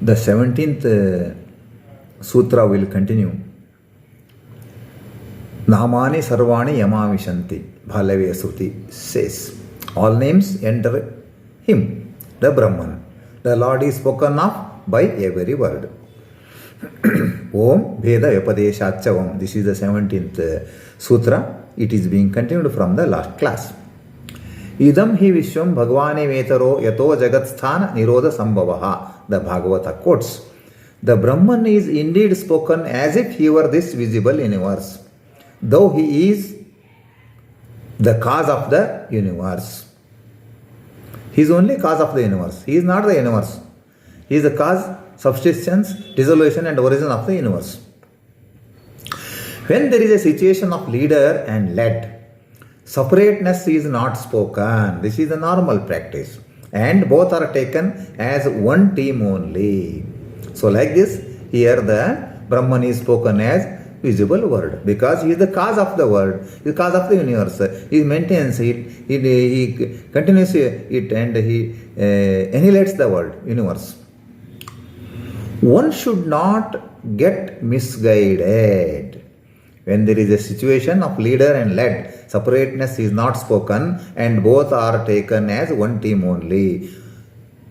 The 17th sutra will continue. Namani sarvani yamavishanti. Bhalavya Sruti says, all names enter him, the Brahman. The Lord is spoken of by every word. Om Veda Vyapadeshachavam. This is the 17th sutra. It is being continued from the last class. Idam hi vishwam bhagavane vetaro yato jagatsthana nirodha sambhavaha. The Bhagavata quotes. The Brahman is indeed spoken as if he were this visible universe, though he is the cause of the universe. He is only cause of the universe. He is not the universe. He is the cause, subsistence, dissolution and origin of the universe. When there is a situation of leader and led, separateness is not spoken. This is the normal practice. And both are taken as one team only. So like this, here the Brahman is spoken as visible word, because he is the cause of the world, he is the cause of the universe. He maintains it, he continues it, and he annihilates the world, universe. One should not get misguided. When there is a situation of leader and led, separateness is not spoken and both are taken as one team only.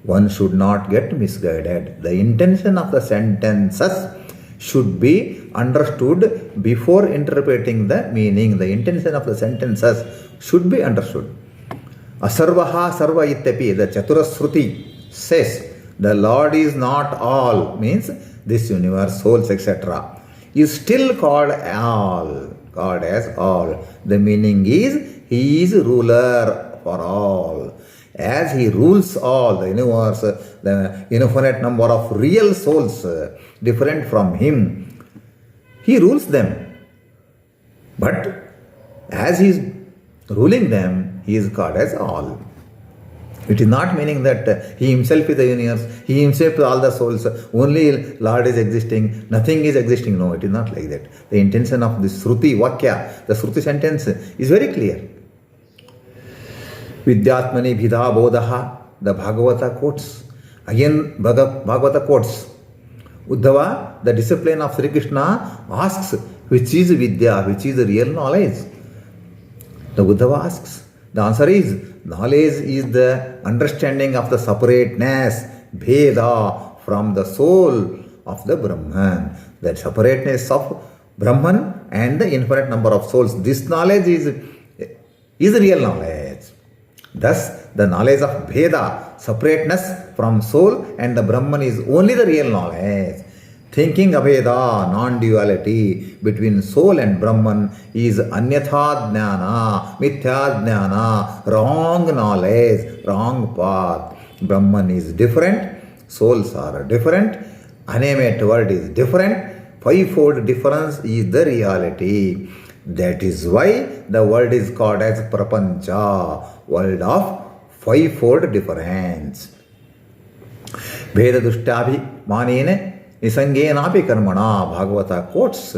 One should not get misguided. The intention of the sentences should be understood before interpreting the meaning. The intention of the sentences should be understood. Asarvaha sarva ityapi, the Chaturasruti says, the Lord is not all, means this universe, souls, etc., is still called as all. The meaning is, he is ruler for all. As he rules all the universe, the infinite number of real souls different from him, he rules them. But as he is ruling them, he is called as all. It is not meaning that he himself is the universe, he himself is all the souls, only Lord is existing, nothing is existing. No, it is not like that. The intention of this Shruti, Vakya, the Shruti sentence is very clear. Vidyatmani bhida bodhaha, the Bhagavata quotes. Again, Bhagavata quotes. Uddhava, the discipline of Sri Krishna, asks, which is Vidya, which is the real knowledge? The Uddhava asks. The answer is, knowledge is the understanding of the separateness, Bheda, from the soul of the Brahman. That separateness of Brahman and the infinite number of souls. This knowledge is real knowledge. Thus, the knowledge of Bheda, separateness from soul and the Brahman is only the real knowledge. Thinking Abheda, non-duality between soul and Brahman is anyatha jnana, mithya jnana, wrong knowledge, wrong path. Brahman is different, souls are different, animate world is different, fivefold difference is the reality. That is why the world is called as prapancha, world of fivefold difference. Veda dushtabhi manene Nisangenapi karmana, Bhagavata quotes,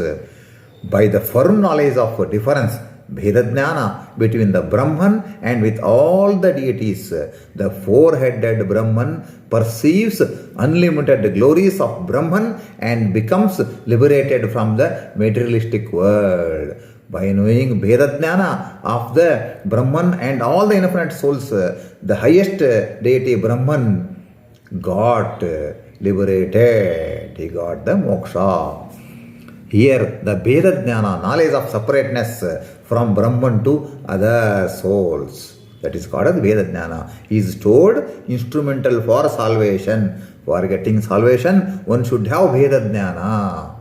by the firm knowledge of difference, Bhedajnana, between the Brahman and with all the deities, the four-headed Brahman perceives unlimited glories of Brahman and becomes liberated from the materialistic world. By knowing Bhedajnana of the Brahman and all the infinite souls, the highest deity Brahman got liberated, he got the moksha. Here, the Veda Jnana, knowledge of separateness from Brahman to other souls, that is called as Veda Jnana, is told instrumental for salvation. For getting salvation, one should have Veda Jnana.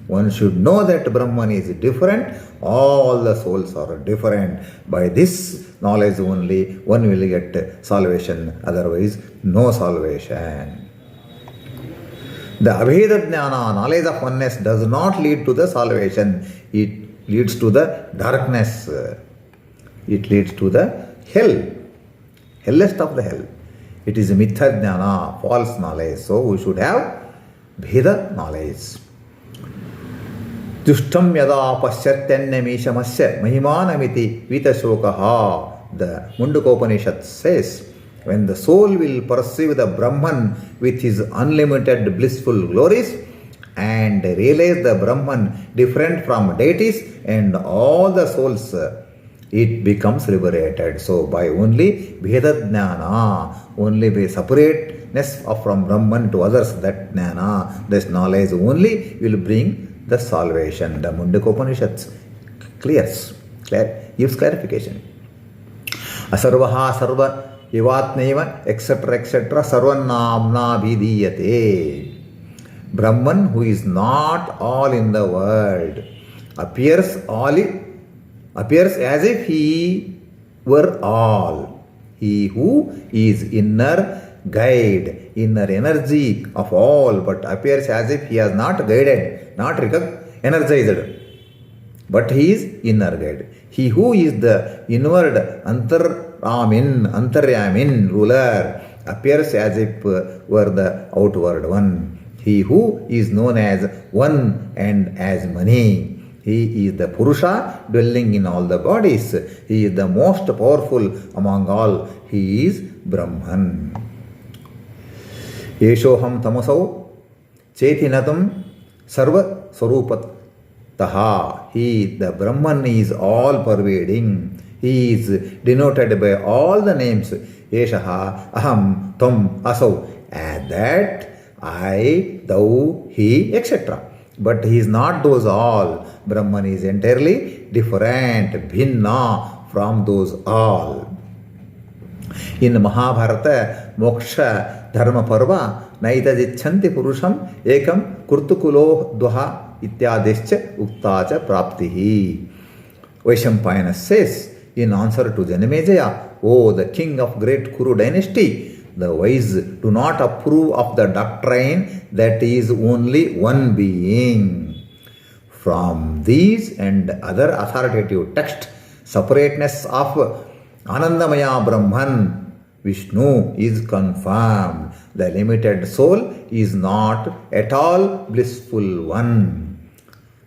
One should know that Brahman is different, all the souls are different. By this knowledge only, one will get salvation, otherwise no salvation. The Abheda Jnana, knowledge of oneness, does not lead to the salvation. It leads to the darkness. It leads to the hell, hellest of the hell. It is Mithya Jnana, false knowledge. So we should have Bheda knowledge. Dushtam yada pasyatyannamishamasya mahimanamiti vitashokaha. The Mundukopanishad says, When the soul will perceive the Brahman with his unlimited blissful glories and realize the Brahman different from deities and all the souls, it becomes liberated. So by only Veda Jnana, only by separateness from Brahman to others, that Jnana, this knowledge only will bring the salvation. The Mundaka Upanishads gives clarification. Asarvaha sarva Ivatneva, etc., etc., sarvanamna vidiyate. Brahman, who is not all in the world, appears as if he were all. He who is inner guide, inner energy of all, but appears as if he has not guided, not energized, but he is inner guide. He who is the inward Antaryamin ruler appears as if were the outward one. He who is known as one and as many. He is the Purusha dwelling in all the bodies. He is the most powerful among all. He is Brahman. Yeshoham tamasau chetinatam sarva sarupataha. He, the Brahman, is all pervading. He is denoted by all the names. Yeshaha, aham, tam, asau. And that, I, thou, he, etc. But he is not those all. Brahman is entirely different, bhinna from those all. In Mahabharata, Moksha Dharma Parva, Naita Jichanti Purusham Ekam Kurtukulo Dvaha Ityadescha Uktacha Praptihi. Vaishampayana says in answer to Janamejaya, O the king of great Kuru dynasty, the wise do not approve of the doctrine that is only one being. From these and other authoritative texts, separateness of Anandamaya Brahman, Vishnu, is confirmed. The limited soul is not at all blissful one.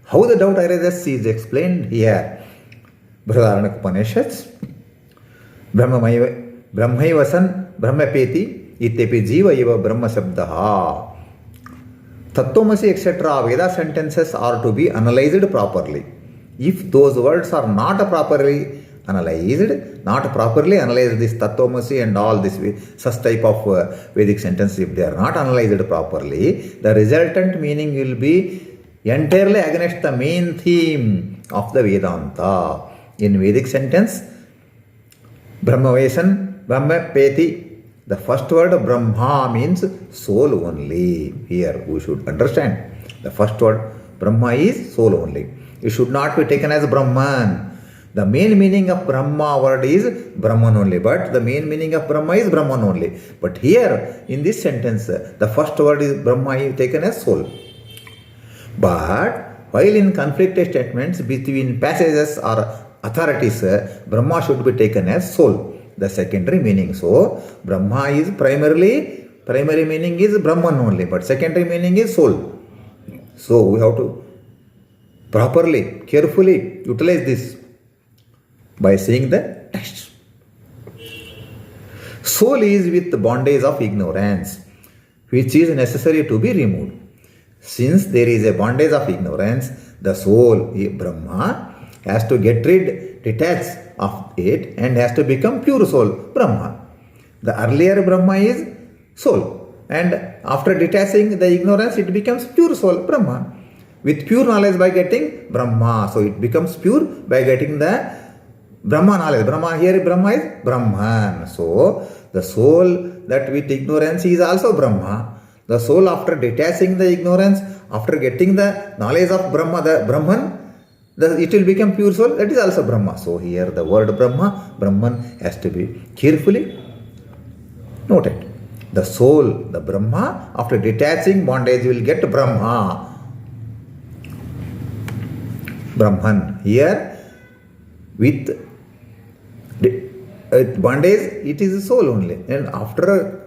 How the doubt arises is explained here. Brihadaranyaka Upanishads, Brahmaiva san Brahmapeti ityapi jiva eva Brahma sabdaha. Tattvamasi etc. Veda sentences are to be analyzed properly. If those words are not properly analyzed, this Tattvamasi and all this such type of Vedic sentences, if they are not analyzed properly, the resultant meaning will be entirely against the main theme of the Vedanta. In Vedic sentence, Brahmavesan, Brahmapeti, the first word Brahma means soul only. Here we should understand. The first word Brahma is soul only. It should not be taken as Brahman. The main meaning of Brahma word is Brahman only. But the main meaning of Brahma is Brahman only. But here in this sentence, the first word is Brahma is taken as soul. But while in conflicted statements between passages or authorities, Brahma should be taken as soul, the secondary meaning. So, Brahma is primary meaning is Brahman only, but secondary meaning is soul. So, we have to properly, carefully utilize this by seeing the text. Soul is with the bondage of ignorance, which is necessary to be removed. Since there is a bondage of ignorance, the soul, Brahma, has to get detach of it and has to become pure soul, Brahma. The earlier Brahma is soul, and after detaching the ignorance, it becomes pure soul, Brahma. With pure knowledge by getting Brahma, so it becomes pure by getting the Brahma knowledge. Brahma here, Brahma is Brahman. So the soul that with ignorance is also Brahma. The soul after detaching the ignorance, after getting the knowledge of Brahma, the Brahman, it will become pure soul, that is also Brahma. So here the word Brahman has to be carefully noted. The soul, the Brahma, after detaching bondage will get Brahman. Here with bondage it is soul only, and after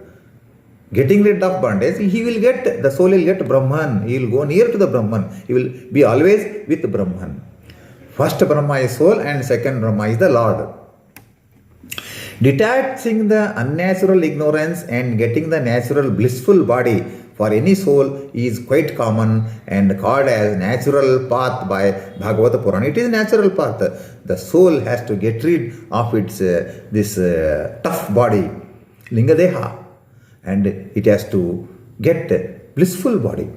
getting rid of bondage, the soul will get Brahman. He will go near to the Brahman. He will be always with Brahman. First Brahma is soul and second Brahma is the Lord. Detaching the unnatural ignorance and getting the natural blissful body for any soul is quite common and called as natural path by Bhagavata Purana. It is natural path. The soul has to get rid of its this tough body, Lingadeha, and it has to get blissful body.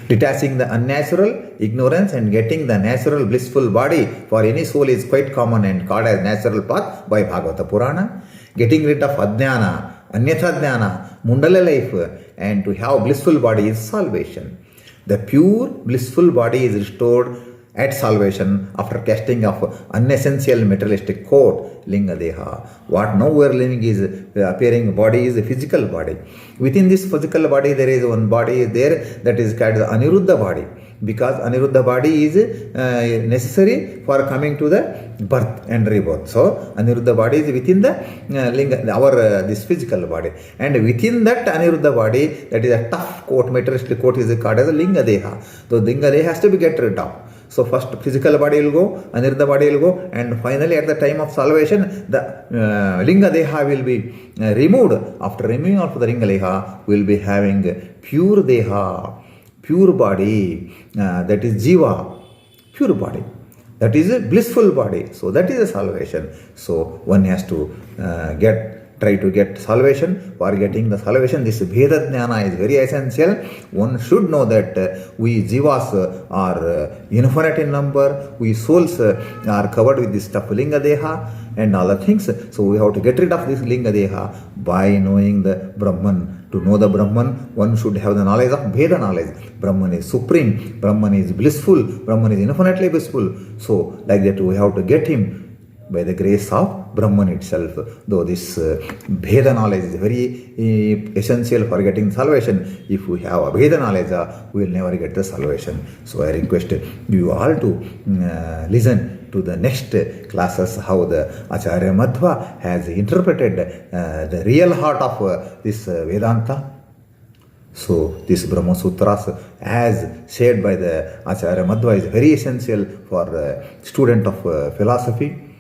Detaching the unnatural ignorance and getting the natural blissful body for any soul is quite common and called as natural path by Bhagavata Purana. Getting rid of Adhyana, Anyatha Dhyana, Mundala life, and to have blissful body is salvation. The pure blissful body is restored at salvation after casting off unessential materialistic coat, Linga Deha. What now we are living is appearing body is a physical body. Within this physical body there is one body is there that is called the Aniruddha body, because Aniruddha body is necessary for coming to the birth and rebirth. So Aniruddha body is within the Linga, our this physical body, and within that Aniruddha body, that is a tough coat, materialistic coat, is called as a Linga Deha. So Linga Deha has to be get rid of. So first physical body will go, Aniruddha body will go, and finally at the time of salvation, the Linga Deha will be removed. After removing of the Linga Deha, we will be having pure Deha, pure body, that is Jiva, pure body. That is a blissful body. So that is a salvation. So one has to try to get salvation. For getting the salvation, this Bheda Jnana is very essential. One should know that we Jivas are infinite in number. We souls are covered with this stuff, Linga Deha and other things. So we have to get rid of this Linga Deha by knowing the Brahman. To know the Brahman, one should have the knowledge of Bheda knowledge. Brahman is supreme, Brahman is blissful, Brahman is infinitely blissful. So like that we have to get him by the grace of Brahman itself. Though this Bheda knowledge is very essential for getting salvation. If we have a Bheda knowledge, we will never get the salvation. So I request you all to listen to the next classes how the Acharya Madhwa has interpreted the real heart of this Vedanta. So this BRAHMASUTRAS as said by the Acharya Madhwa is very essential for a student of philosophy.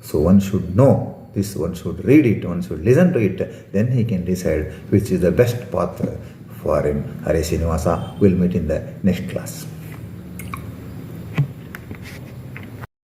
So one should know this, one should read it, one should listen to it, then he can decide which is the best path for him. Hare Srinivasa, we'll meet in the next class.